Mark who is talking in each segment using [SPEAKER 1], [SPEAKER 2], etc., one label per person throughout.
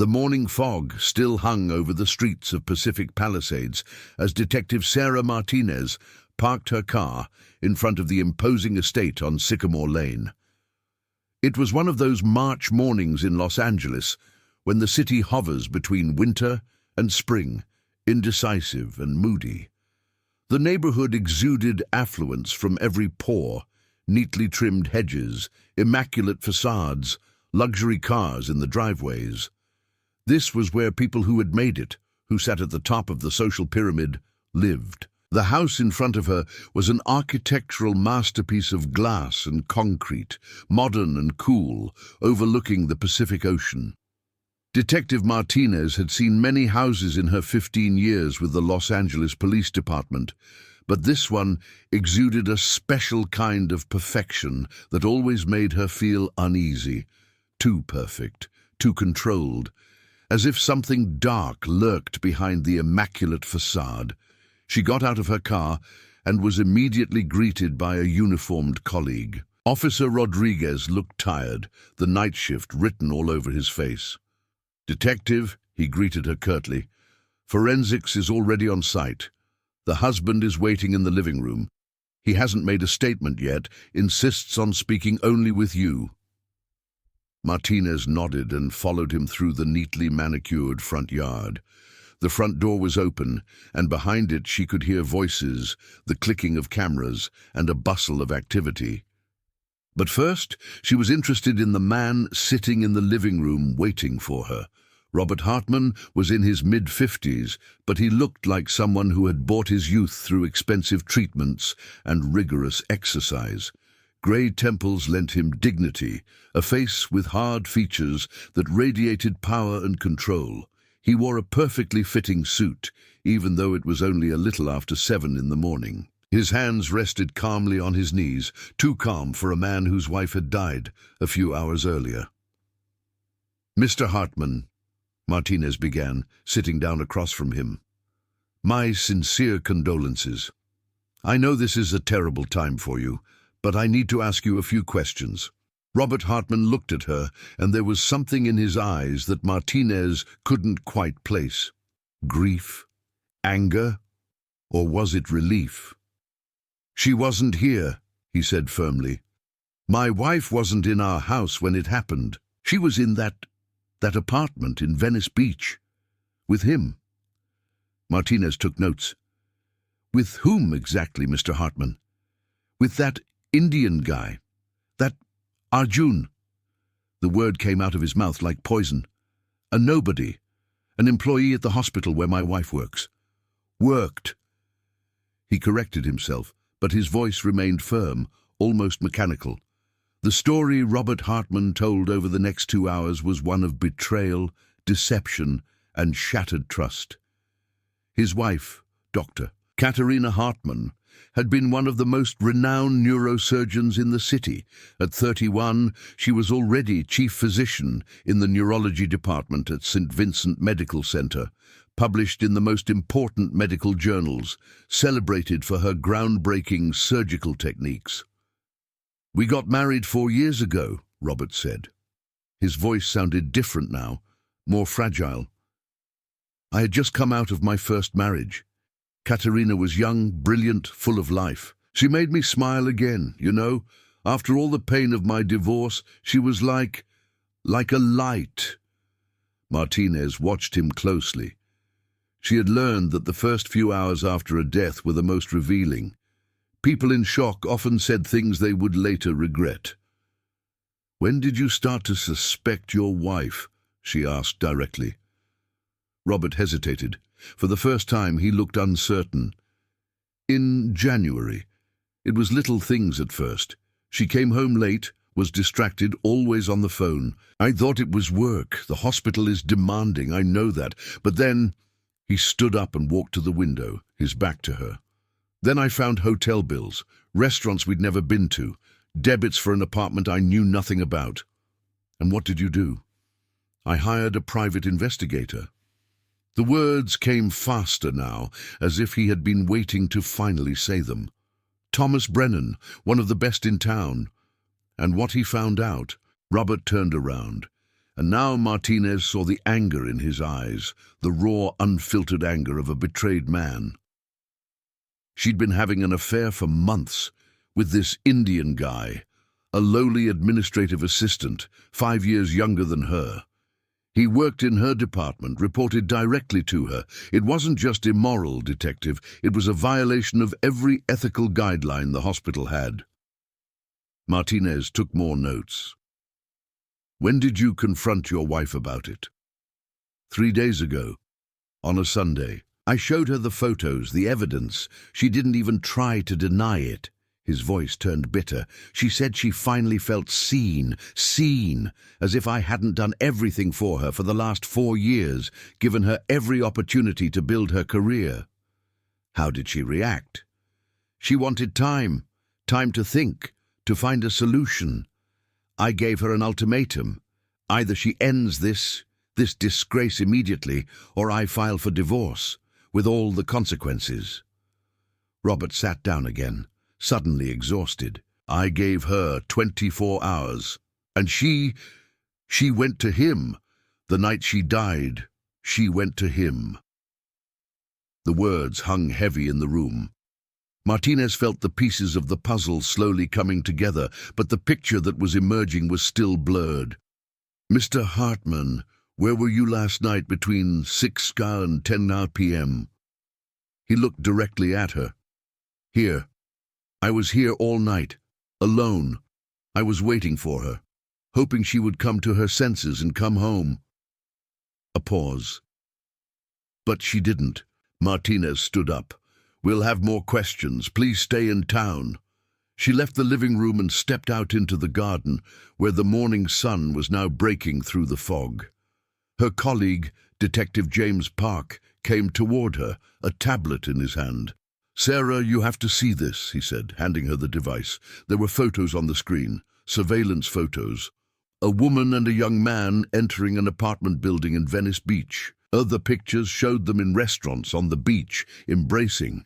[SPEAKER 1] The morning fog still hung over the streets of Pacific Palisades as Detective Sarah Martinez parked her car in front of the imposing estate on Sycamore Lane. It was one of those March mornings in Los Angeles when the city hovers between winter and spring, indecisive and moody. The neighborhood exuded affluence from every pore: neatly trimmed hedges, immaculate facades, luxury cars in the driveways. This was where people who had made it, who sat at the top of the social pyramid, lived. The house in front of her was an architectural masterpiece of glass and concrete, modern and cool, overlooking the Pacific Ocean. Detective Martinez had seen many houses in her 15 years with the Los Angeles Police Department, but this one exuded a special kind of perfection that always made her feel uneasy. Too perfect, too controlled, as if something dark lurked behind the immaculate facade. She got out of her car and was immediately greeted by a uniformed colleague. Officer Rodriguez looked tired, the night shift written all over his face. "Detective," he greeted her curtly, "forensics is already on site. The husband is waiting in the living room. He hasn't made a statement yet, insists on speaking only with you." Martinez nodded and followed him through the neatly manicured front yard. The front door was open, and behind it she could hear voices, the clicking of cameras, and a bustle of activity. But first, she was interested in the man sitting in the living room waiting for her. Robert Hartman was in his mid-50s, but he looked like someone who had bought his youth through expensive treatments and rigorous exercise. Grey temples lent him dignity, a face with hard features that radiated power and control. He wore a perfectly fitting suit, even though it was only a little after 7 in the morning. His hands rested calmly on his knees, too calm for a man whose wife had died a few hours earlier. "Mr. Hartman," Martinez began, sitting down across from him, "my sincere condolences. I know this is a terrible time for you, but I need to ask you a few questions." Robert Hartman looked at her, and there was something in his eyes that Martinez couldn't quite place. Grief? Anger? Or was it relief? "She wasn't here," he said firmly. "My wife wasn't in our house when it happened. She was in that apartment in Venice Beach. With him." Martinez took notes. "With whom exactly, Mr. Hartman?" "With that Indian guy. That Arjun." The word came out of his mouth like poison. "A nobody. An employee at the hospital where my wife works." "Worked." He corrected himself, but his voice remained firm, almost mechanical. The story Robert Hartman told over the next 2 hours was one of betrayal, deception, and shattered trust. His wife, Dr. Katerina Hartman, had been one of the most renowned neurosurgeons in the city. At 31, she was already chief physician in the neurology department at St. Vincent Medical Center, published in the most important medical journals, celebrated for her groundbreaking surgical techniques. "We got married 4 years ago," Robert said. His voice sounded different now, more fragile. "I had just come out of my first marriage. Katerina was young, brilliant, full of life. She made me smile again, you know. After all the pain of my divorce, she was like a light." Martinez watched him closely. She had learned that the first few hours after a death were the most revealing. People in shock often said things they would later regret. "When did you start to suspect your wife?" she asked directly. Robert hesitated. For the first time, he looked uncertain. "In January. It was little things at first. She came home late, was distracted, always on the phone. I thought it was work. The hospital is demanding, I know that. But then..." He stood up and walked to the window, his back to her. "Then I found hotel bills, restaurants we'd never been to, debits for an apartment I knew nothing about." "And what did you do?" "I hired a private investigator." The words came faster now, as if he had been waiting to finally say them. "Thomas Brennan, one of the best in town." "And what he found out?" Robert turned around. And now Martinez saw the anger in his eyes, the raw, unfiltered anger of a betrayed man. She'd been having an affair for months with this Indian guy, a lowly administrative assistant, 5 years younger than her. He worked in her department, reported directly to her. It wasn't just immoral, detective. It was a violation of every ethical guideline the hospital had. Martinez took more notes. When did you confront your wife about it? 3 days ago, on a Sunday. I showed her the photos, the evidence. She didn't even try to deny it. His voice turned bitter. She said she finally felt seen, as if I hadn't done everything for her for the last 4 years, given her every opportunity to build her career. How did she react? She wanted time to think, to find a solution. I gave her an ultimatum. Either she ends this disgrace immediately, or I file for divorce, with all the consequences. Robert sat down again, suddenly exhausted. I gave her 24 hours, and she went to him. The night she died, she went to him. The words hung heavy in the room. Martinez felt the pieces of the puzzle slowly coming together, but the picture that was emerging was still blurred. Mr. Hartman, where were you last night between 6 and 10 p.m.? He looked directly at her. Here. I was here all night, alone. I was waiting for her, hoping she would come to her senses and come home. A pause. But she didn't. Martinez stood up. We'll have more questions. Please stay in town. She left the living room and stepped out into the garden, where the morning sun was now breaking through the fog. Her colleague, Detective James Park, came toward her, a tablet in his hand. Sarah, you have to see this, he said, handing her the device. There were photos on the screen, surveillance photos. A woman and a young man entering an apartment building in Venice Beach. Other pictures showed them in restaurants on the beach, embracing.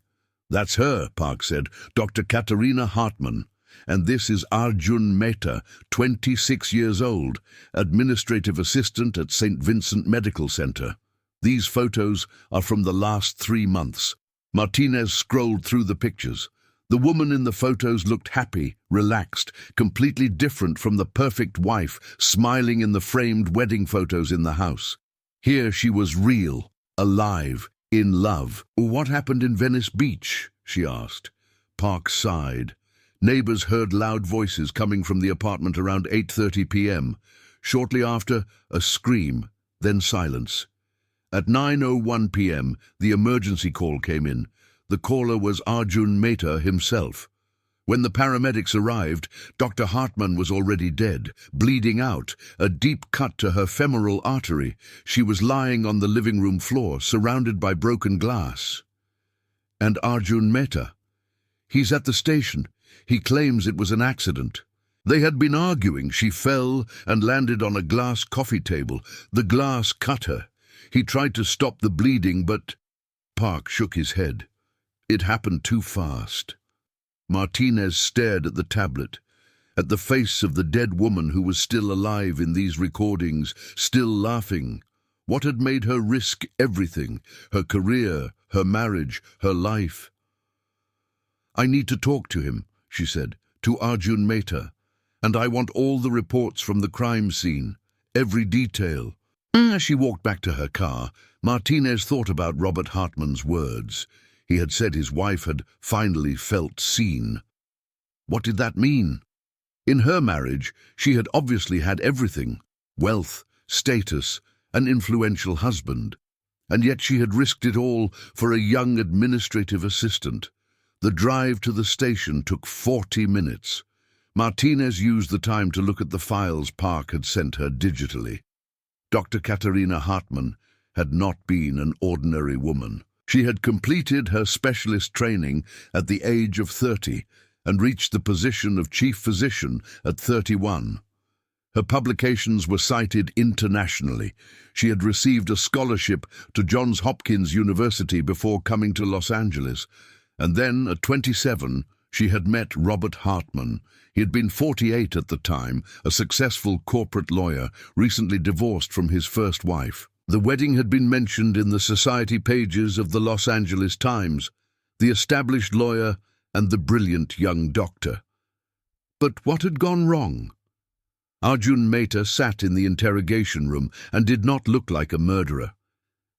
[SPEAKER 1] That's her, Park said, Dr. Katerina Hartman. And this is Arjun Mehta, 26 years old, administrative assistant at St. Vincent Medical Center. These photos are from the last 3 months. Martinez scrolled through the pictures. The woman in the photos looked happy, relaxed, completely different from the perfect wife smiling in the framed wedding photos in the house. Here she was real, alive, in love. What happened in Venice Beach? She asked. Park sighed. Neighbors heard loud voices coming from the apartment around 8:30 p.m. Shortly after, a scream, then silence. At 9:01 p.m., the emergency call came in. The caller was Arjun Mehta himself. When the paramedics arrived, Dr. Hartman was already dead, bleeding out, a deep cut to her femoral artery. She was lying on the living room floor, surrounded by broken glass. And Arjun Mehta? He's at the station. He claims it was an accident. They had been arguing. She fell and landed on a glass coffee table. The glass cut her. He tried to stop the bleeding, but... Park shook his head. It happened too fast. Martinez stared at the tablet, at the face of the dead woman who was still alive in these recordings, still laughing. What had made her risk everything? Her career, her marriage, her life. I need to talk to him, she said, to Arjun Mehta, and I want all the reports from the crime scene, every detail. As she walked back to her car, Martinez thought about Robert Hartman's words. He had said his wife had finally felt seen. What did that mean? In her marriage, she had obviously had everything: wealth, status, an influential husband. And yet she had risked it all for a young administrative assistant. The drive to the station took 40 minutes. Martinez used the time to look at the files Park had sent her digitally. Dr. Katerina Hartman had not been an ordinary woman. She had completed her specialist training at the age of 30 and reached the position of chief physician at 31. Her publications were cited internationally. She had received a scholarship to Johns Hopkins University before coming to Los Angeles, and then, at 27, She had met Robert Hartman. He had been 48 at the time, a successful corporate lawyer, recently divorced from his first wife. The wedding had been mentioned in the society pages of the Los Angeles Times, the established lawyer and the brilliant young doctor. But what had gone wrong? Arjun Mehta sat in the interrogation room and did not look like a murderer.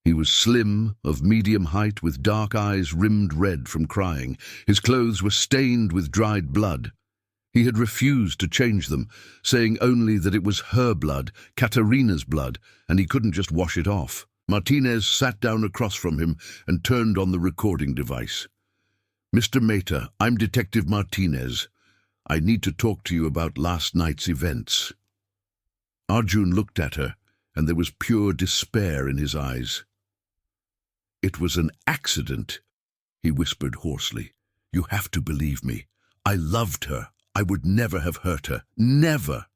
[SPEAKER 1] He was slim, of medium height, with dark eyes rimmed red from crying. His clothes were stained with dried blood. He had refused to change them, saying only that it was her blood, Katerina's blood, and he couldn't just wash it off. Martinez sat down across from him and turned on the recording device. "Mr. Mehta, I'm Detective Martinez. I need to talk to you about last night's events." Arjun looked at her, and there was pure despair in his eyes. "It was an accident," he whispered hoarsely. "You have to believe me. I loved her. I would never have hurt her. Never."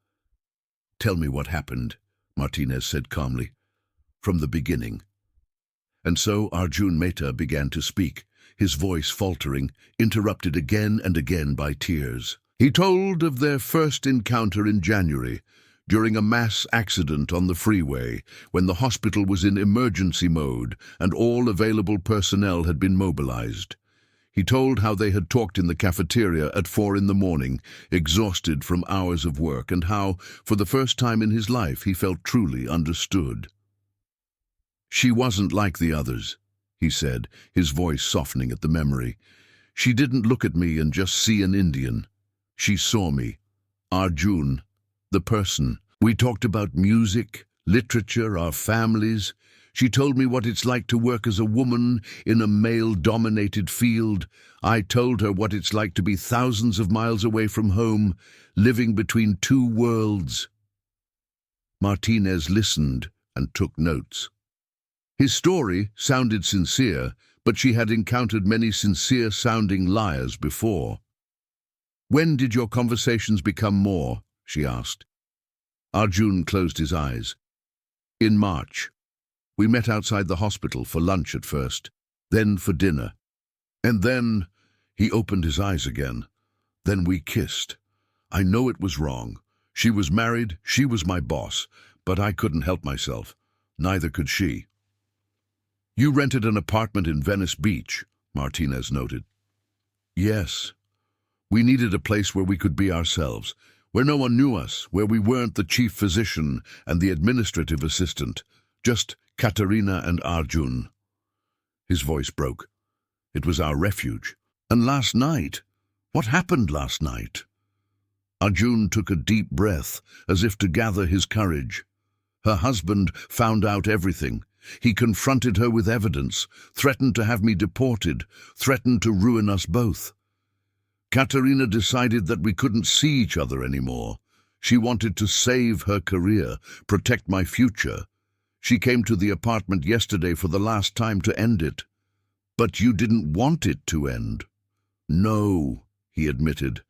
[SPEAKER 1] "Tell me what happened," Martinez said calmly. "From the beginning." And so Arjun Mehta began to speak, his voice faltering, interrupted again and again by tears. He told of their first encounter in January, during a mass accident on the freeway, when the hospital was in emergency mode and all available personnel had been mobilized. He told how they had talked in the cafeteria at 4 a.m, exhausted from hours of work, and how, for the first time in his life, he felt truly understood. "She wasn't like the others," he said, his voice softening at the memory. "She didn't look at me and just see an Indian. She saw me, Arjun, the person. We talked about music, literature, our families. She told me what it's like to work as a woman in a male-dominated field. I told her what it's like to be thousands of miles away from home, living between two worlds." Martinez listened and took notes. His story sounded sincere, but she had encountered many sincere-sounding liars before. "When did your conversations become more?" she asked. Arjun closed his eyes. "In March. We met outside the hospital for lunch at first, then for dinner. And then," he opened his eyes again, "then we kissed. I know it was wrong. She was married, she was my boss, but I couldn't help myself. Neither could she." "You rented an apartment in Venice Beach," Martinez noted. "Yes. We needed a place where we could be ourselves, where no one knew us, where we weren't the chief physician and the administrative assistant, just Katerina and Arjun." His voice broke. "It was our refuge. And last night? What happened last night?" Arjun took a deep breath, as if to gather his courage. "Her husband found out everything. He confronted her with evidence, threatened to have me deported, threatened to ruin us both. Katerina decided that we couldn't see each other anymore. She wanted to save her career, protect my future. She came to the apartment yesterday for the last time to end it." "But you didn't want it to end." "No," he admitted.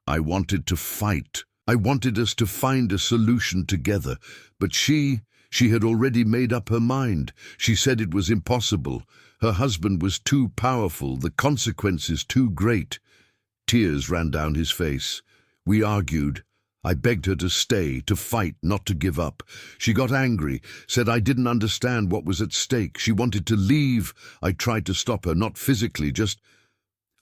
[SPEAKER 1] "I wanted to fight. I wanted us to find a solution together. But she had already made up her mind. She said it was impossible. Her husband was too powerful, the consequences too great." Tears ran down his face. "We argued. I begged her to stay, to fight, not to give up. She got angry, said I didn't understand what was at stake. She wanted to leave. I tried to stop her, not physically, just...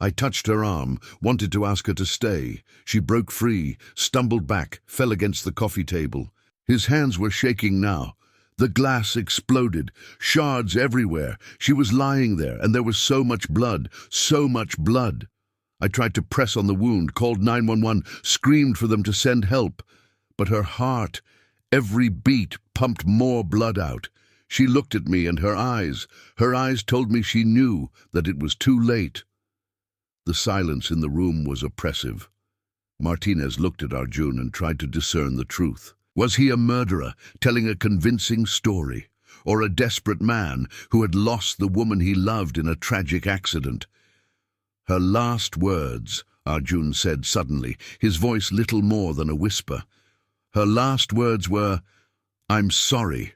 [SPEAKER 1] I touched her arm, wanted to ask her to stay. She broke free, stumbled back, fell against the coffee table. His hands were shaking now. The glass exploded, shards everywhere. She was lying there, and there was so much blood, so much blood. I tried to press on the wound, called 911, screamed for them to send help. But her heart, every beat, pumped more blood out. She looked at me, and her eyes told me she knew that it was too late." The silence in the room was oppressive. Martinez looked at Arjun and tried to discern the truth. Was he a murderer, telling a convincing story, or a desperate man who had lost the woman he loved in a tragic accident? "Her last words," Arjun said suddenly, his voice little more than a whisper. "Her last words were, 'I'm sorry.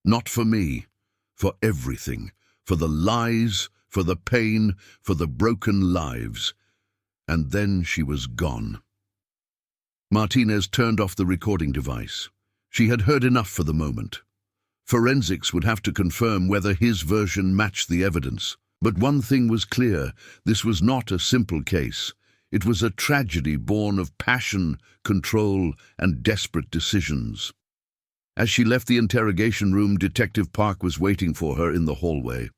[SPEAKER 1] Not for me, for everything, for the lies, for the pain, for the broken lives.' And then she was gone. Martinez turned off the recording device. She had heard enough for the moment. Forensics would have to confirm whether his version matched the evidence. But one thing was clear: this was not a simple case. It was a tragedy born of passion, control, and desperate decisions. As she left the interrogation room, Detective Park was waiting for her in the hallway.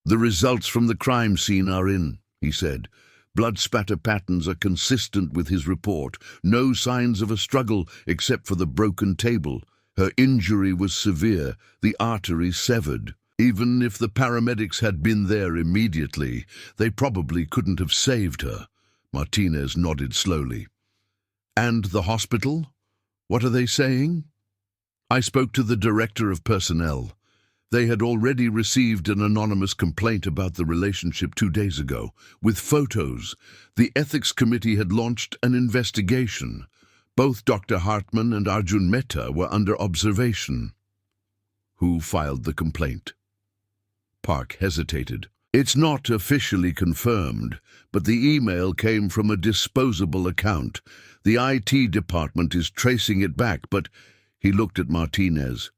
[SPEAKER 1] "The results from the crime scene are in," he said. "Blood spatter patterns are consistent with his report. No signs of a struggle except for the broken table. Her injury was severe, the artery severed. Even if the paramedics had been there immediately, they probably couldn't have saved her." Martinez nodded slowly. "And the hospital? What are they saying?" "I spoke to the director of personnel. They had already received an anonymous complaint about the relationship 2 days ago, with photos. The ethics committee had launched an investigation. Both Dr. Hartman and Arjun Mehta were under observation." "Who filed the complaint?" Park hesitated. "It's not officially confirmed, but the email came from a disposable account. The IT department is tracing it back, but—" He looked at Martinez.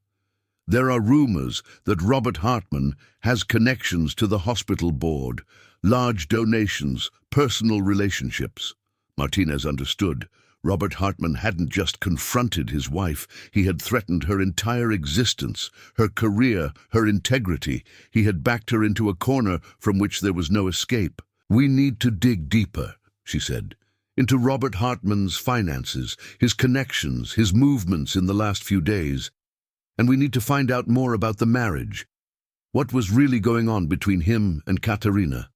[SPEAKER 1] "There are rumors that Robert Hartman has connections to the hospital board, large donations, personal relationships." Martinez understood. Robert Hartman hadn't just confronted his wife, he had threatened her entire existence, her career, her integrity. He had backed her into a corner from which there was no escape. "We need to dig deeper," she said, "into Robert Hartman's finances, his connections, his movements in the last few days. And we need to find out more about the marriage. What was really going on between him and Katerina?"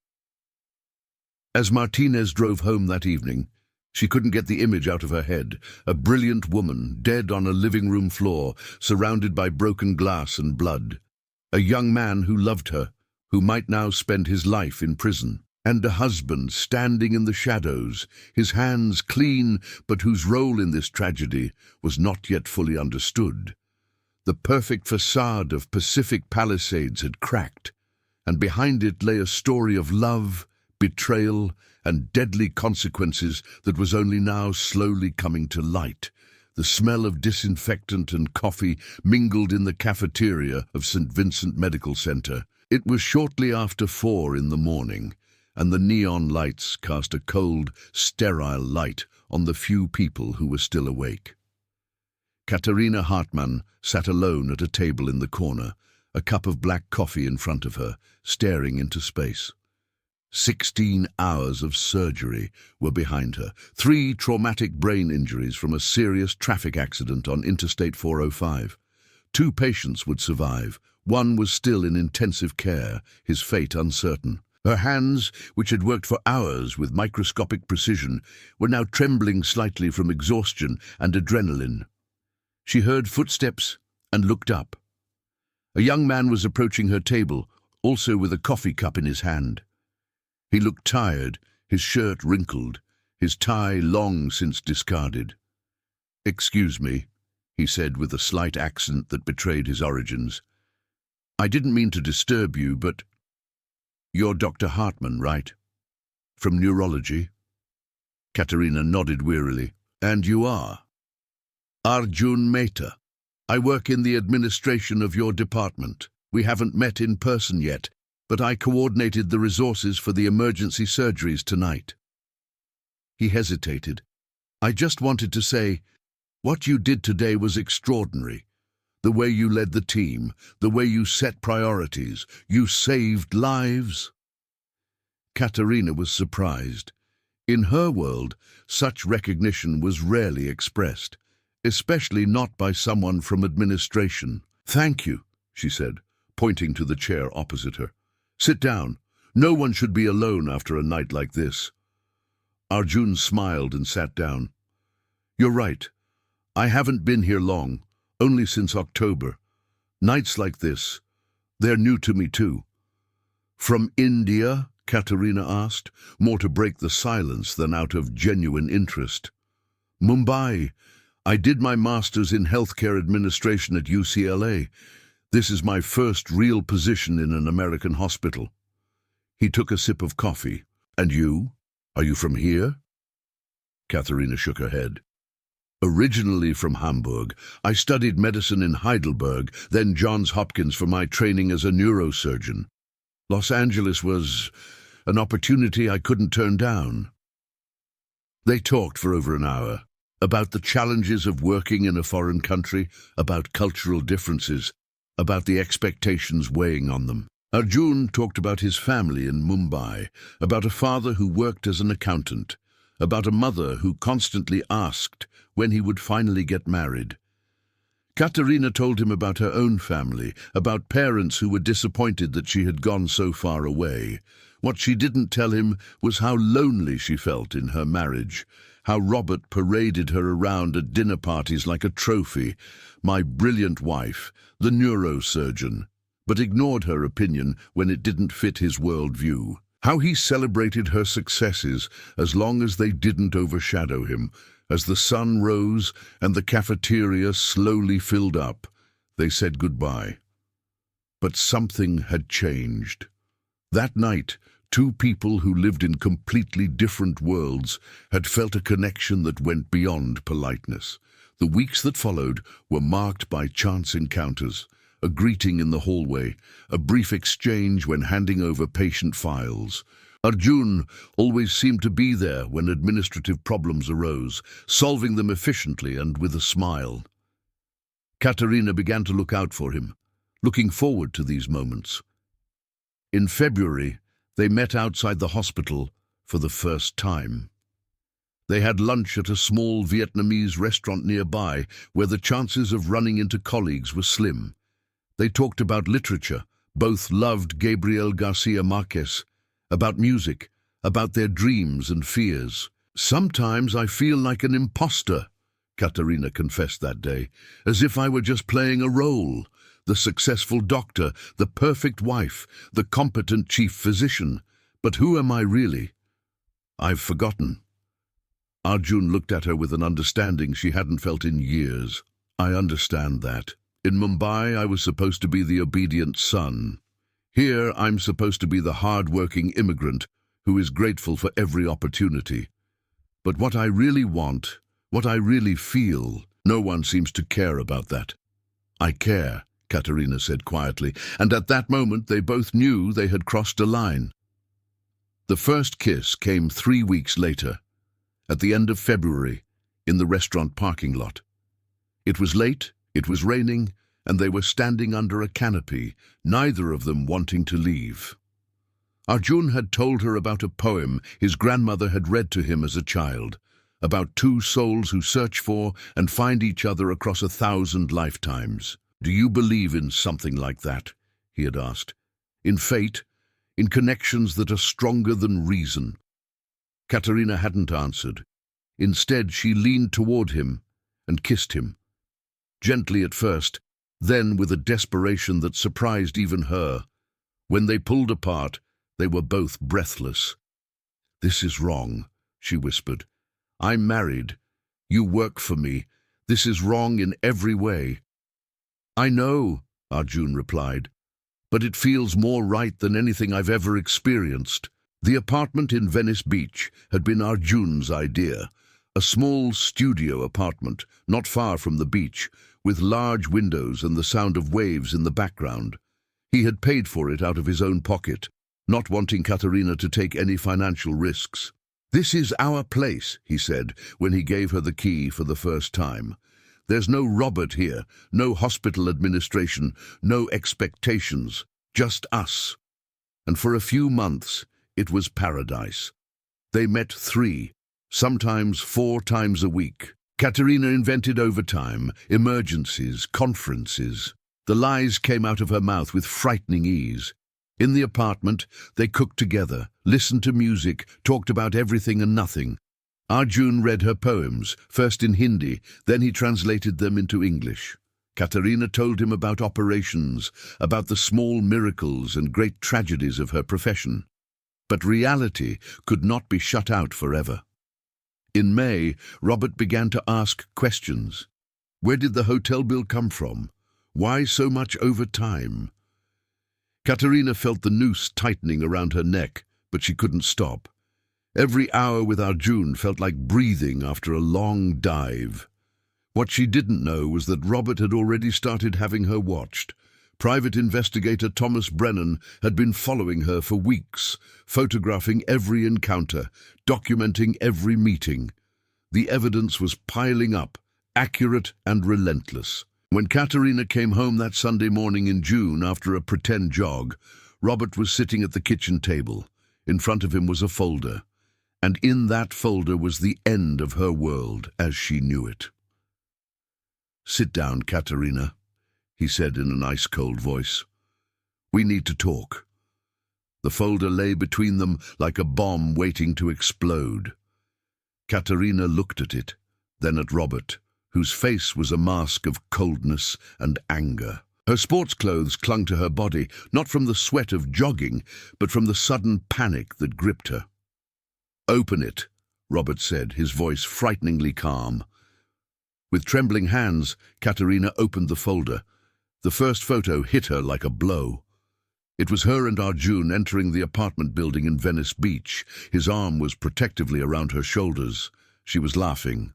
[SPEAKER 1] As Martinez drove home that evening, she couldn't get the image out of her head. A brilliant woman, dead on a living room floor, surrounded by broken glass and blood. A young man who loved her, who might now spend his life in prison. And a husband standing in the shadows, his hands clean, but whose role in this tragedy was not yet fully understood. The perfect facade of Pacific Palisades had cracked, and behind it lay a story of love, betrayal, and deadly consequences that was only now slowly coming to light. The smell of disinfectant and coffee mingled in the cafeteria of St. Vincent Medical Center. It was shortly after 4 in the morning, and the neon lights cast a cold, sterile light on the few people who were still awake. Katerina Hartman sat alone at a table in the corner, a cup of black coffee in front of her, staring into space. 16 hours of surgery were behind her, 3 traumatic brain injuries from a serious traffic accident on Interstate 405. 2 patients would survive. 1 was still in intensive care, his fate uncertain. Her hands, which had worked for hours with microscopic precision, were now trembling slightly from exhaustion and adrenaline. She heard footsteps and looked up. A young man was approaching her table, also with a coffee cup in his hand. He looked tired, his shirt wrinkled, his tie long since discarded. "Excuse me," he said with a slight accent that betrayed his origins. "I didn't mean to disturb you, but you're Dr. Hartman, right? From neurology?" Katerina nodded wearily. "And you are?" "Arjun Mehta. I work in the administration of your department. We haven't met in person yet, but I coordinated the resources for the emergency surgeries tonight." He hesitated. "I just wanted to say, what you did today was extraordinary. The way you led the team, the way you set priorities, you saved lives." Katerina was surprised. In her world, such recognition was rarely expressed, especially not by someone from administration. "Thank you," she said, pointing to the chair opposite her. "Sit down. No one should be alone after a night like this." Arjun smiled and sat down. "You're right. I haven't been here long, only since October. Nights like this, they're new to me too." "From India?" Katerina asked, more to break the silence than out of genuine interest. "Mumbai. I did my master's in healthcare administration at UCLA. This is my first real position in an American hospital." He took a sip of coffee. "And you?" Are you from here? Katharina shook her head. Originally from Hamburg, I studied medicine in Heidelberg, then Johns Hopkins for my training as a neurosurgeon. Los Angeles was an opportunity I couldn't turn down. They talked for over an hour, about the challenges of working in a foreign country, about cultural differences, about the expectations weighing on them. Arjun talked about his family in Mumbai, about a father who worked as an accountant, about a mother who constantly asked when he would finally get married. Katharina told him about her own family, about parents who were disappointed that she had gone so far away. What she didn't tell him was how lonely she felt in her marriage, how Robert paraded her around at dinner parties like a trophy, my brilliant wife, the neurosurgeon, but ignored her opinion when it didn't fit his worldview. How he celebrated her successes as long as they didn't overshadow him. As the sun rose and the cafeteria slowly filled up, they said goodbye. But something had changed. That night, two people who lived in completely different worlds had felt a connection that went beyond politeness. The weeks that followed were marked by chance encounters, a greeting in the hallway, a brief exchange when handing over patient files. Arjun always seemed to be there when administrative problems arose, solving them efficiently and with a smile. Katharina began to look out for him, looking forward to these moments. In February, they met outside the hospital for the first time. They had lunch at a small Vietnamese restaurant nearby where the chances of running into colleagues were slim. They talked about literature, both loved Gabriel Garcia Marquez, about music, about their dreams and fears. Sometimes I feel like an imposter, Katharina confessed that day, as if I were just playing a role, the successful doctor, the perfect wife, the competent chief physician. But who am I really? I've forgotten. Arjun looked at her with an understanding she hadn't felt in years. I understand that. In Mumbai, I was supposed to be the obedient son. Here, I'm supposed to be the hard-working immigrant who is grateful for every opportunity. But what I really want, what I really feel, no one seems to care about that. I care, Katharina said quietly, and at that moment they both knew they had crossed a line. The first kiss came 3 weeks later, at the end of February, in the restaurant parking lot. It was late, it was raining, and they were standing under a canopy, neither of them wanting to leave. Arjun had told her about a poem his grandmother had read to him as a child, about two souls who search for and find each other across 1,000 lifetimes. Do you believe in something like that? He had asked. In fate? In connections that are stronger than reason? Katharina hadn't answered. Instead, she leaned toward him and kissed him. Gently at first, then with a desperation that surprised even her. When they pulled apart, they were both breathless. This is wrong, she whispered. I'm married. You work for me. This is wrong in every way. I know, Arjun replied, but it feels more right than anything I've ever experienced. The apartment in Venice Beach had been Arjun's idea, a small studio apartment not far from the beach, with large windows and the sound of waves in the background. He had paid for it out of his own pocket, not wanting Katharina to take any financial risks. This is our place, he said, when he gave her the key for the first time. There's no Robert here, no hospital administration, no expectations, just us. And for a few months, it was paradise. They met 3, sometimes 4 times a week. Katharina invented overtime, emergencies, conferences. The lies came out of her mouth with frightening ease. In the apartment, they cooked together, listened to music, talked about everything and nothing. Arjun read her poems, first in Hindi, then he translated them into English. Katharina told him about operations, about the small miracles and great tragedies of her profession. But reality could not be shut out forever. In May, Robert began to ask questions. Where did the hotel bill come from? Why so much overtime? Katharina felt the noose tightening around her neck, but she couldn't stop. Every hour with Arjun felt like breathing after a long dive. What she didn't know was that Robert had already started having her watched. Private investigator Thomas Brennan had been following her for weeks, photographing every encounter, documenting every meeting. The evidence was piling up, accurate and relentless. When Katerina came home that Sunday morning in June after a pretend jog, Robert was sitting at the kitchen table. In front of him was a folder, and in that folder was the end of her world as she knew it. "Sit down, Katerina," he said in an ice-cold voice. "We need to talk." The folder lay between them like a bomb waiting to explode. Katerina looked at it, then at Robert, whose face was a mask of coldness and anger. Her sports clothes clung to her body, not from the sweat of jogging, but from the sudden panic that gripped her. "Open it," Robert said, his voice frighteningly calm. With trembling hands, Katerina opened the folder. The first photo hit her like a blow. It was her and Arjun entering the apartment building in Venice Beach. His arm was protectively around her shoulders. She was laughing.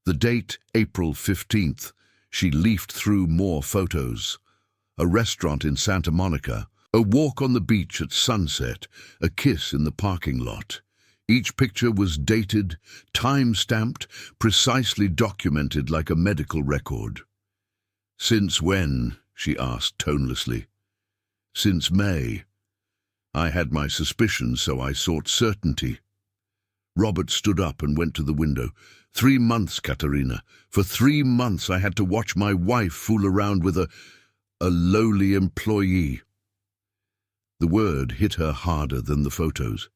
[SPEAKER 1] The date, April 15th. She leafed through more photos. A restaurant in Santa Monica, a walk on the beach at sunset, a kiss in the parking lot. Each picture was dated, time-stamped, precisely documented like a medical record. "Since when?" she asked tonelessly. "Since May. I had my suspicions, so I sought certainty." Robert stood up and went to the window. 3 months, Katerina. For 3 months I had to watch my wife fool around with a lowly employee. The word hit her harder than the photos.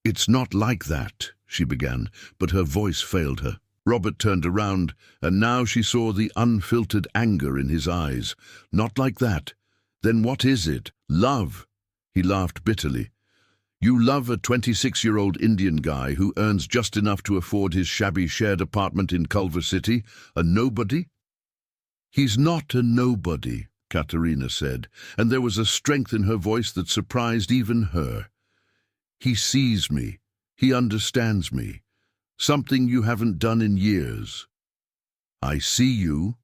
[SPEAKER 1] "It's not like that," she began, but her voice failed her. Robert turned around, and now she saw the unfiltered anger in his eyes. "Not like that. Then what is it? Love?" He laughed bitterly. "You love a 26-year-old Indian guy who earns just enough to afford his shabby shared apartment in Culver City? A nobody?" "He's not a nobody," Katerina said, and there was a strength in her voice that surprised even her. "He sees me. He understands me. Something you haven't done in years." "I see you."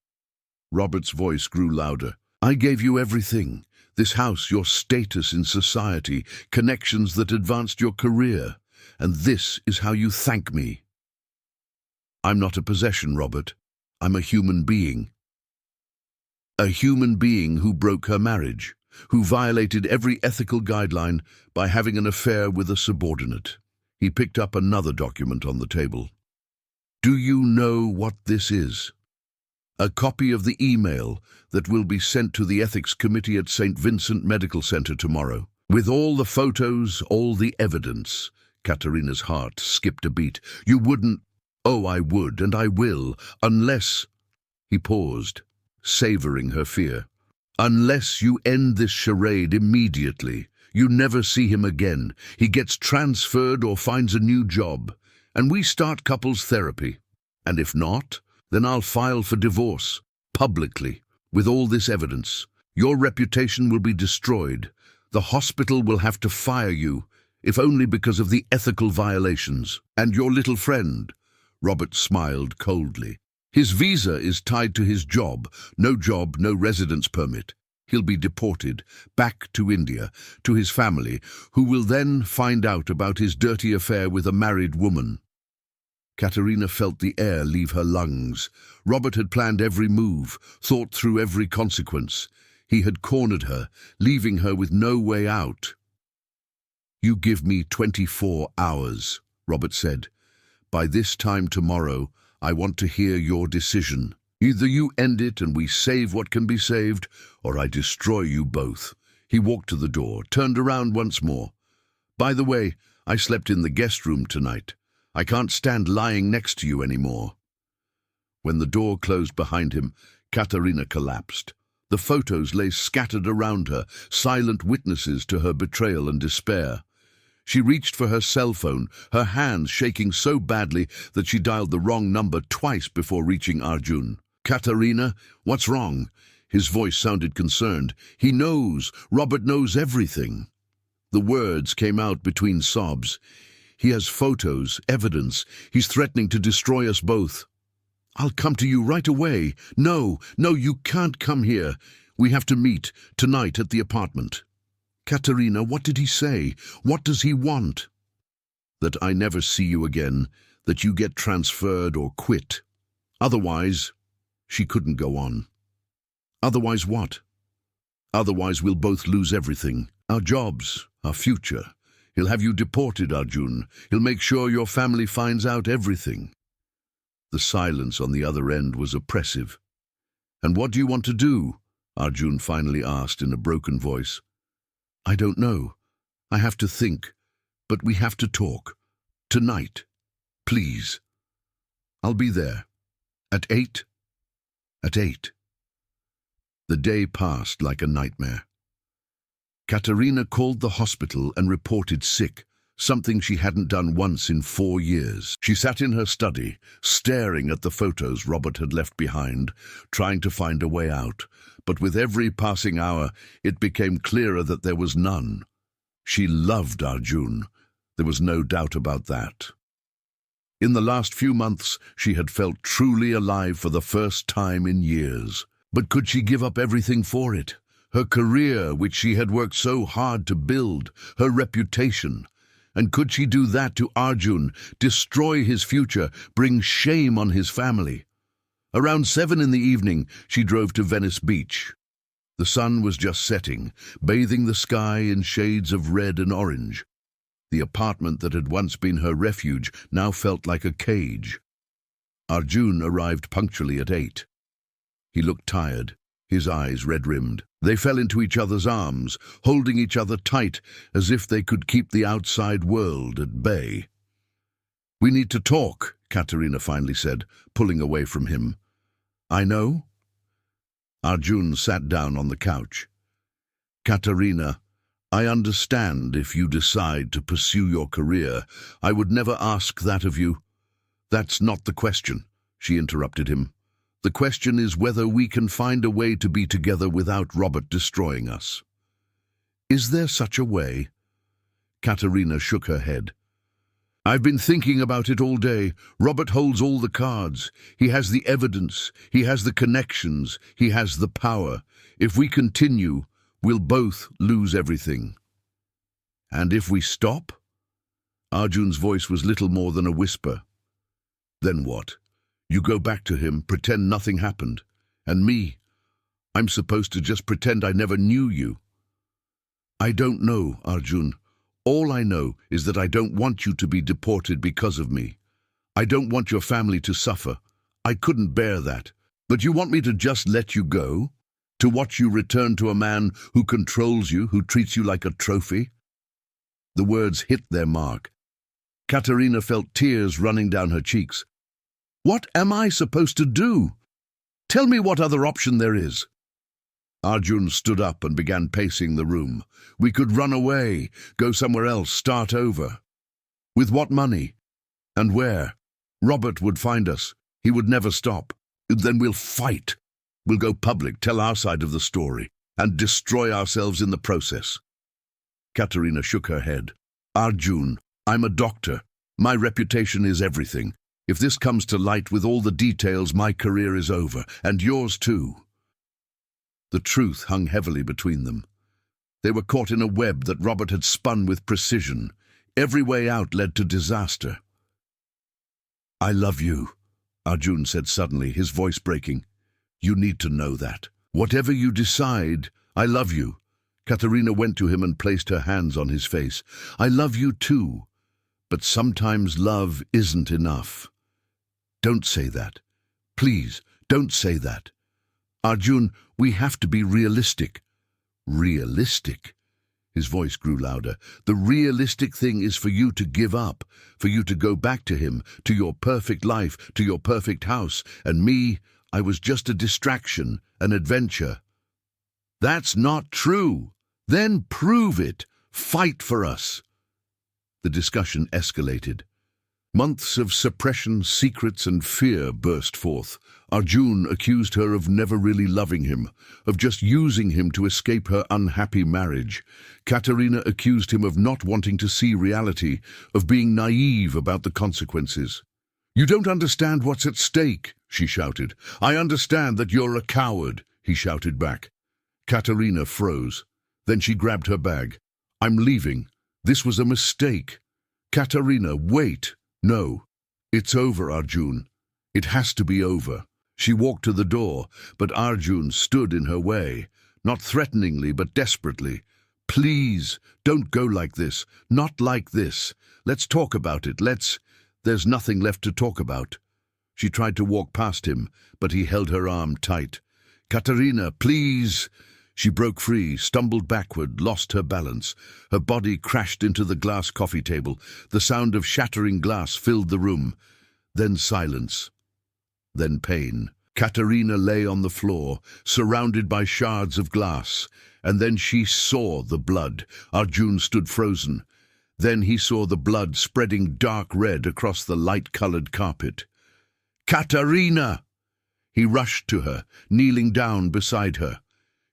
[SPEAKER 1] Robert's voice grew louder. "I gave you everything. This house, your status in society, connections that advanced your career. And this is how you thank me." "I'm not a possession, Robert. I'm a human being." A human being who broke her marriage, who violated every ethical guideline by having an affair with a subordinate. He picked up another document on the table. "Do you know what this is?" "A copy of the email that will be sent to the Ethics Committee at St. Vincent Medical Center tomorrow. With all the photos, all the evidence." Katerina's heart skipped a beat. "You wouldn't—" "Oh, I would, and I will, unless—" He paused, savoring her fear. "Unless you end this charade immediately. You never see him again. He gets transferred or finds a new job, and we start couples therapy. And if not, then I'll file for divorce, publicly, with all this evidence. Your reputation will be destroyed. The hospital will have to fire you, if only because of the ethical violations. And your little friend," Robert smiled coldly. "His visa is tied to his job. No job, no residence permit. He'll be deported, back to India, to his family, who will then find out about his dirty affair with a married woman." Katerina felt the air leave her lungs. Robert had planned every move, thought through every consequence. He had cornered her, leaving her with no way out. "You give me 24 hours, Robert said. "By this time tomorrow, I want to hear your decision. Either you end it and we save what can be saved, or I destroy you both." He walked to the door, turned around once more. "By the way, I slept in the guest room tonight. I can't stand lying next to you anymore." When the door closed behind him, Katerina collapsed. The photos lay scattered around her, silent witnesses to her betrayal and despair. She reached for her cell phone, her hands shaking so badly that she dialed the wrong number twice before reaching Arjun. "Katerina, what's wrong?" His voice sounded concerned. "He knows. Robert knows everything." The words came out between sobs. He has photos, evidence. He's threatening to destroy us both. I'll come to you right away. No, you can't come here. We have to meet tonight at the apartment. Katerina, what did he say? What does he want? That I never see you again, that you get transferred or quit. Otherwise, she couldn't go on. Otherwise what? Otherwise we'll both lose everything. Our jobs, our future. He'll have you deported, Arjun. He'll make sure your family finds out everything. The silence on the other end was oppressive. And what do you want to do? Arjun finally asked in a broken voice. I don't know. I have to think. But we have to talk. Tonight. Please. I'll be there. At 8? At 8. The day passed like a nightmare. Katerina called the hospital and reported sick, something she hadn't done once in 4 years. She sat in her study, staring at the photos Robert had left behind, trying to find a way out. But with every passing hour, it became clearer that there was none. She loved Arjun. There was no doubt about that. In the last few months, she had felt truly alive for the first time in years. But could she give up everything for it? Her career, which she had worked so hard to build, her reputation. And could she do that to Arjun, destroy his future, bring shame on his family? Around 7 in the evening, she drove to Venice Beach. The sun was just setting, bathing the sky in shades of red and orange. The apartment that had once been her refuge now felt like a cage. Arjun arrived punctually at 8. He looked tired, his eyes red-rimmed. They fell into each other's arms, holding each other tight as if they could keep the outside world at bay. We need to talk, Katerina finally said, pulling away from him. I know. Arjun sat down on the couch. Katerina, I understand if you decide to pursue your career. I would never ask that of you. That's not the question, she interrupted him. The question is whether we can find a way to be together without Robert destroying us. Is there such a way? Katerina shook her head. I've been thinking about it all day. Robert holds all the cards. He has the evidence. He has the connections. He has the power. If we continue, we'll both lose everything. And if we stop? Arjun's voice was little more than a whisper. Then what? You go back to him, pretend nothing happened. And me, I'm supposed to just pretend I never knew you. I don't know, Arjun. All I know is that I don't want you to be deported because of me. I don't want your family to suffer. I couldn't bear that. But you want me to just let you go? To watch you return to a man who controls you, who treats you like a trophy? The words hit their mark. Katerina felt tears running down her cheeks. What am I supposed to do? Tell me what other option there is. Arjun stood up and began pacing the room. We could run away, go somewhere else, start over. With what money? And where? Robert would find us. He would never stop. Then we'll fight. We'll go public, tell our side of the story, and destroy ourselves in the process. Katerina shook her head. Arjun, I'm a doctor. My reputation is everything. If this comes to light with all the details, my career is over, and yours too. The truth hung heavily between them. They were caught in a web that Robert had spun with precision. Every way out led to disaster. I love you, Arjun said suddenly, his voice breaking. You need to know that. Whatever you decide, I love you. Katerina went to him and placed her hands on his face. I love you too. But sometimes love isn't enough. Don't say that. Please, don't say that. Arjun, we have to be realistic. Realistic? His voice grew louder. The realistic thing is for you to give up, for you to go back to him, to your perfect life, to your perfect house. And me, I was just a distraction, an adventure. That's not true. Then prove it. Fight for us. The discussion escalated. Months of suppression, secrets and fear burst forth. Arjun accused her of never really loving him, of just using him to escape her unhappy marriage. Katerina accused him of not wanting to see reality, of being naive about the consequences. "You don't understand what's at stake," she shouted. "I understand that you're a coward," he shouted back. Katerina froze. Then she grabbed her bag. "I'm leaving. This was a mistake." "Katerina, wait." "No. It's over, Arjun. It has to be over." She walked to the door, but Arjun stood in her way, not threateningly but desperately. "Please, don't go like this. Not like this. Let's talk about it. There's nothing left to talk about." She tried to walk past him, but he held her arm tight. "Katerina, please." She broke free, stumbled backward, lost her balance. Her body crashed into the glass coffee table. The sound of shattering glass filled the room. Then silence. Then pain. Katerina lay on the floor, surrounded by shards of glass. And then she saw the blood. Arjun stood frozen. Then he saw the blood spreading dark red across the light-colored carpet. "Katerina!" He rushed to her, kneeling down beside her.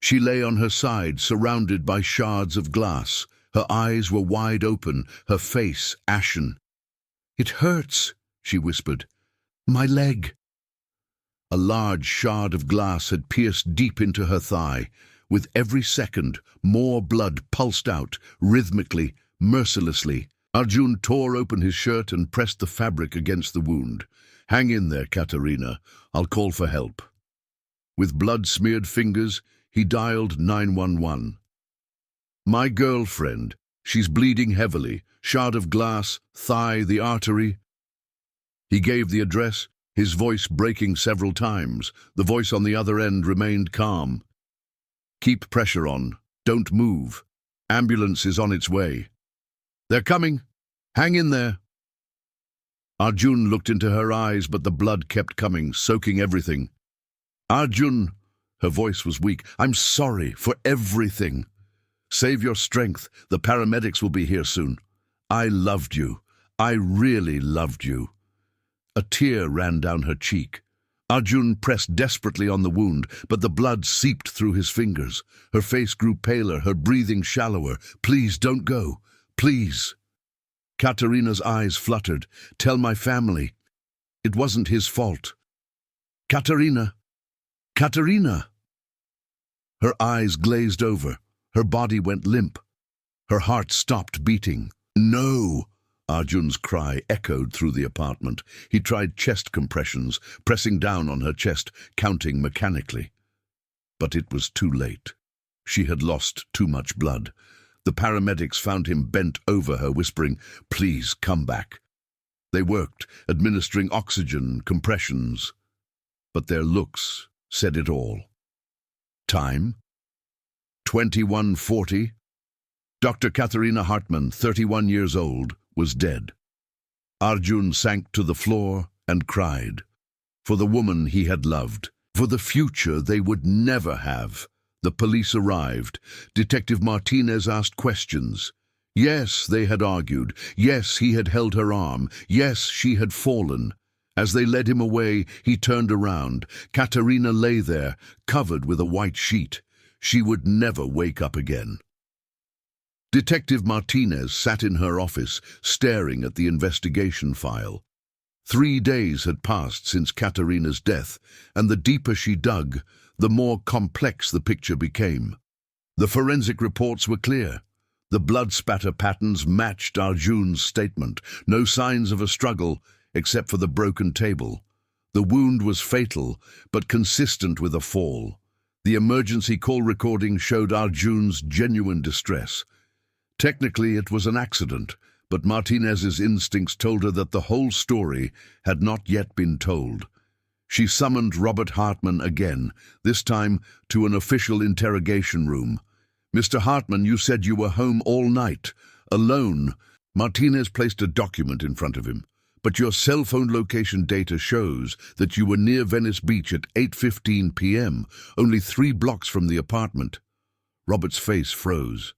[SPEAKER 1] She lay on her side, surrounded by shards of glass. Her eyes were wide open, her face ashen. "It hurts," she whispered. "My leg." A large shard of glass had pierced deep into her thigh. With every second, more blood pulsed out, rhythmically, mercilessly. Arjun tore open his shirt and pressed the fabric against the wound. "Hang in there, Katerina. I'll call for help." With blood-smeared fingers, he dialed 911. "My girlfriend. She's bleeding heavily. Shard of glass, thigh, the artery." He gave the address, his voice breaking several times. The voice on the other end remained calm. "Keep pressure on. Don't move. Ambulance is on its way." "They're coming. Hang in there." Arjun looked into her eyes, but the blood kept coming, soaking everything. "Arjun," her voice was weak, "I'm sorry for everything. Save your strength. The paramedics will be here soon. I loved you. I really loved you." A tear ran down her cheek. Arjun pressed desperately on the wound, but the blood seeped through his fingers. Her face grew paler, her breathing shallower. "Please, don't go. Please." Katerina's eyes fluttered. "Tell my family. It wasn't his fault." "Katerina! Katerina!" Her eyes glazed over. Her body went limp. Her heart stopped beating. "No!" Arjun's cry echoed through the apartment. He tried chest compressions, pressing down on her chest, counting mechanically. But it was too late. She had lost too much blood. The paramedics found him bent over her, whispering, "Please, come back." They worked, administering oxygen, compressions. But their looks said it all. Time? 21:40. Dr. Katharina Hartmann, 31 years old, was dead. Arjun sank to the floor and cried. For the woman he had loved. For the future they would never have. The police arrived. Detective Martinez asked questions. Yes, they had argued. Yes, he had held her arm. Yes, she had fallen. As they led him away, he turned around. Katerina lay there, covered with a white sheet. She would never wake up again. Detective Martinez sat in her office, staring at the investigation file. 3 days had passed since Katerina's death, and the deeper she dug, the more complex the picture became. The forensic reports were clear. The blood spatter patterns matched Arjun's statement. No signs of a struggle, except for the broken table. The wound was fatal, but consistent with a fall. The emergency call recording showed Arjun's genuine distress. Technically, it was an accident, but Martinez's instincts told her that the whole story had not yet been told. She summoned Robert Hartmann again, this time to an official interrogation room. "Mr. Hartmann, you said you were home all night, alone." Martinez placed a document in front of him. "But your cell phone location data shows that you were near Venice Beach at 8:15 p.m., only 3 blocks from the apartment." Robert's face froze.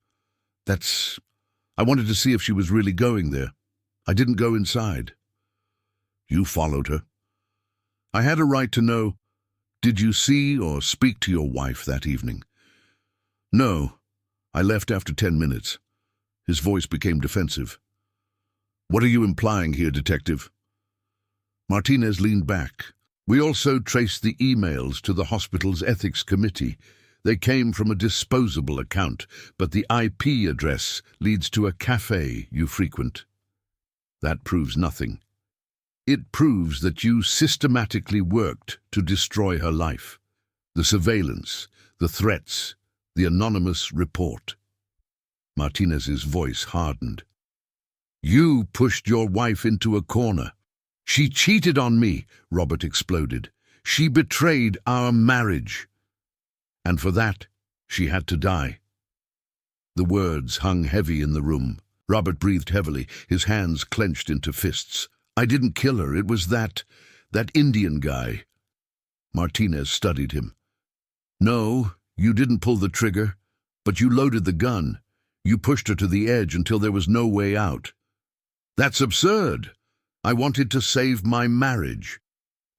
[SPEAKER 1] I wanted to see if she was really going there. I didn't go inside." You followed her. I had a right to know. Did you see or speak to your wife that evening? No. I left after 10 minutes. His voice became defensive. What are you implying here, Detective? Martinez leaned back. We also traced the emails to the hospital's ethics committee. They came from a disposable account, but the IP address leads to a cafe you frequent. That proves nothing. It proves that you systematically worked to destroy her life. The surveillance, the threats, the anonymous report. Martinez's voice hardened. You pushed your wife into a corner. She cheated on me, Robert exploded. She betrayed our marriage. And for that, she had to die. The words hung heavy in the room. Robert breathed heavily, his hands clenched into fists. I didn't kill her. It was that Indian guy. Martinez studied him. No, you didn't pull the trigger, but you loaded the gun. You pushed her to the edge until there was no way out. That's absurd. I wanted to save my marriage.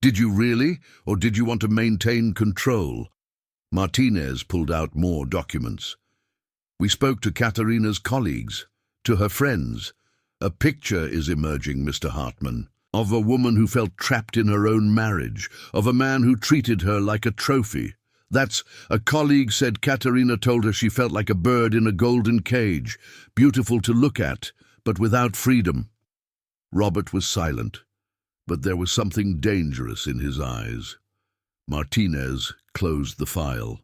[SPEAKER 1] Did you really, or did you want to maintain control? Martinez pulled out more documents. We spoke to Katerina's colleagues, to her friends. A picture is emerging, Mr. Hartman, of a woman who felt trapped in her own marriage, of a man who treated her like a trophy. A colleague said Katerina told her she felt like a bird in a golden cage, beautiful to look at, but without freedom. Robert was silent, but there was something dangerous in his eyes. Martinez closed the file.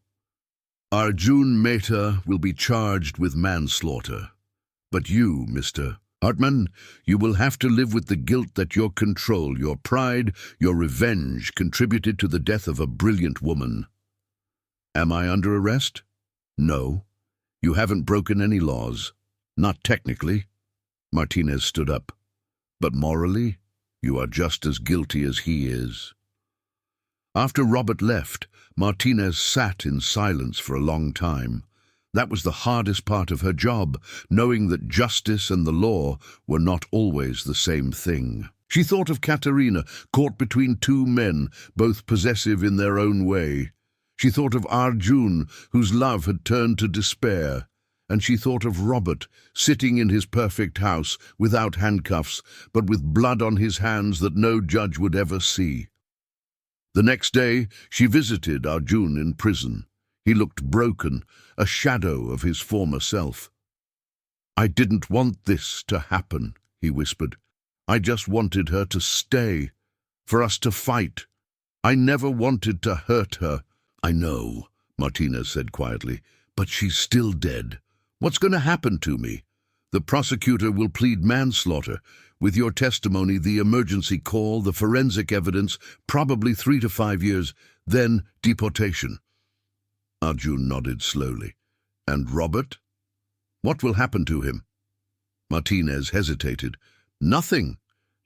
[SPEAKER 1] Arjun Mehta will be charged with manslaughter. But you, Mr. Hartman, you will have to live with the guilt that your control, your pride, your revenge contributed to the death of a brilliant woman. Am I under arrest? No. You haven't broken any laws. Not technically. Martinez stood up. But morally, you are just as guilty as he is. After Robert left, Martinez sat in silence for a long time. That was the hardest part of her job, knowing that justice and the law were not always the same thing. She thought of Katerina, caught between two men, both possessive in their own way. She thought of Arjun, whose love had turned to despair. And she thought of Robert, sitting in his perfect house, without handcuffs, but with blood on his hands that no judge would ever see. The next day, she visited Arjun in prison. He looked broken, a shadow of his former self. I didn't want this to happen, he whispered. I just wanted her to stay, for us to fight. I never wanted to hurt her. I know, Martinez said quietly, but she's still dead. What's going to happen to me? The prosecutor will plead manslaughter. With your testimony, the emergency call, the forensic evidence, probably 3 to 5 years, then deportation. Arjun nodded slowly. And Robert? What will happen to him? Martinez hesitated. Nothing.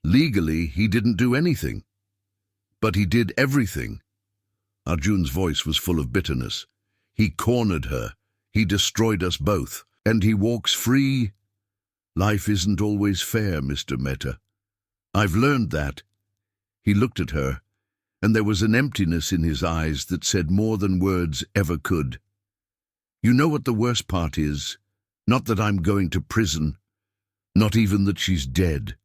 [SPEAKER 1] Legally, he didn't do anything. But he did everything. Arjun's voice was full of bitterness. He cornered her. He destroyed us both. And he walks free. Life isn't always fair, Mr. Mehta. I've learned that. He looked at her, and there was an emptiness in his eyes that said more than words ever could. You know what the worst part is? Not that I'm going to prison. Not even that she's dead.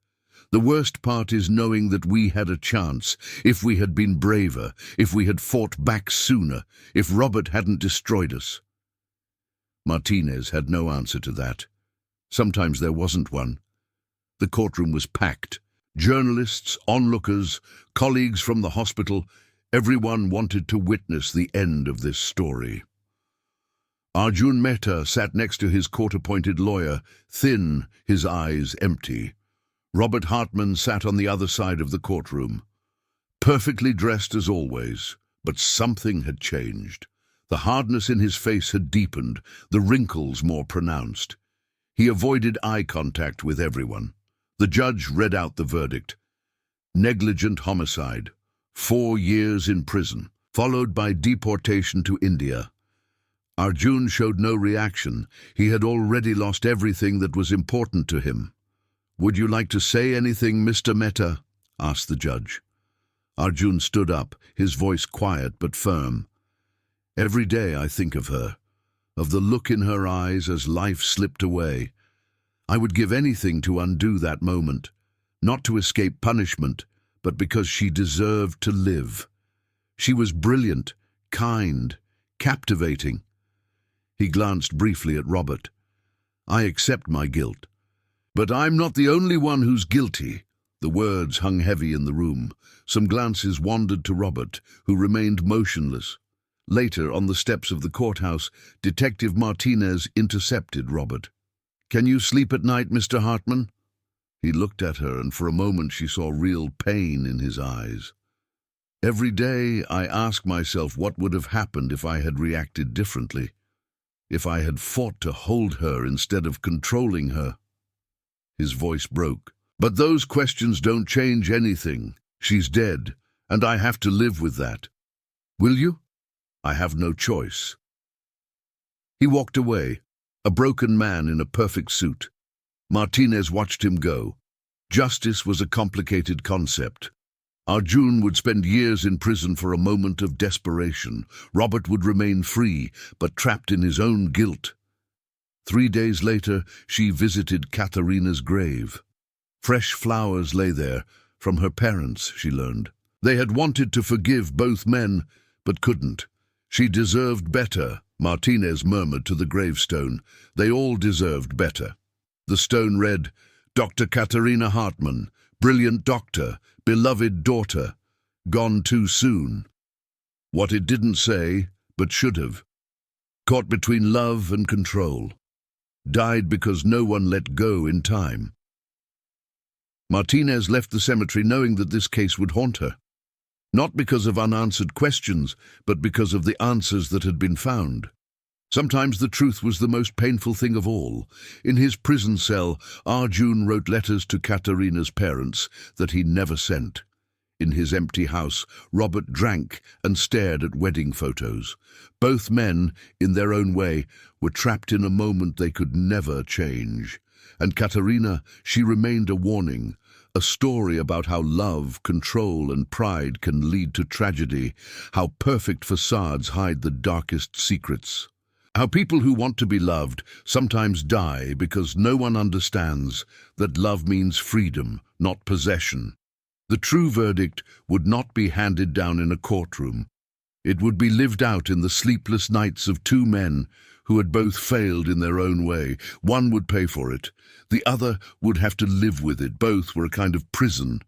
[SPEAKER 1] The worst part is knowing that we had a chance, if we had been braver, if we had fought back sooner, if Robert hadn't destroyed us. Martinez had no answer to that. Sometimes there wasn't one. The courtroom was packed. Journalists, onlookers, colleagues from the hospital, everyone wanted to witness the end of this story. Arjun Mehta sat next to his court-appointed lawyer, thin, his eyes empty. Robert Hartman sat on the other side of the courtroom. Perfectly dressed as always, but something had changed. The hardness in his face had deepened, the wrinkles more pronounced. He avoided eye contact with everyone. The judge read out the verdict. Negligent homicide, 4 years in prison, followed by deportation to India. Arjun showed no reaction. He had already lost everything that was important to him. Would you like to say anything, Mr. Mehta? asked the judge. Arjun stood up, his voice quiet but firm. Every day I think of her, of the look in her eyes as life slipped away. I would give anything to undo that moment, not to escape punishment, but because she deserved to live. She was brilliant, kind, captivating. He glanced briefly at Robert. I accept my guilt. But I'm not the only one who's guilty. The words hung heavy in the room. Some glances wandered to Robert, who remained motionless. Later, on the steps of the courthouse, Detective Martinez intercepted Robert. "Can you sleep at night, Mr. Hartman?" He looked at her, and for a moment she saw real pain in his eyes. "Every day I ask myself what would have happened if I had reacted differently, if I had fought to hold her instead of controlling her." His voice broke. "But those questions don't change anything. She's dead, and I have to live with that. Will you? I have no choice." He walked away, a broken man in a perfect suit. Martinez watched him go. Justice was a complicated concept. Arjun would spend years in prison for a moment of desperation. Robert would remain free, but trapped in his own guilt. 3 days later, she visited Katharina's grave. Fresh flowers lay there, from her parents, she learned. They had wanted to forgive both men, but couldn't. She deserved better, Martinez murmured to the gravestone. They all deserved better. The stone read, "Dr. Katharina Hartman, brilliant doctor, beloved daughter, gone too soon." What it didn't say, but should have. Caught between love and control. Died because no one let go in time. Martinez left the cemetery knowing that this case would haunt her. Not because of unanswered questions, but because of the answers that had been found. Sometimes the truth was the most painful thing of all. In his prison cell, Arjun wrote letters to Katharina's parents that he never sent. In his empty house, Robert drank and stared at wedding photos. Both men, in their own way, were trapped in a moment they could never change. And Katharina, she remained a warning, a story about how love, control, and pride can lead to tragedy, how perfect facades hide the darkest secrets. How people who want to be loved sometimes die because no one understands that love means freedom, not possession. The true verdict would not be handed down in a courtroom. It would be lived out in the sleepless nights of two men who had both failed in their own way. One would pay for it. The other would have to live with it. Both were a kind of prison,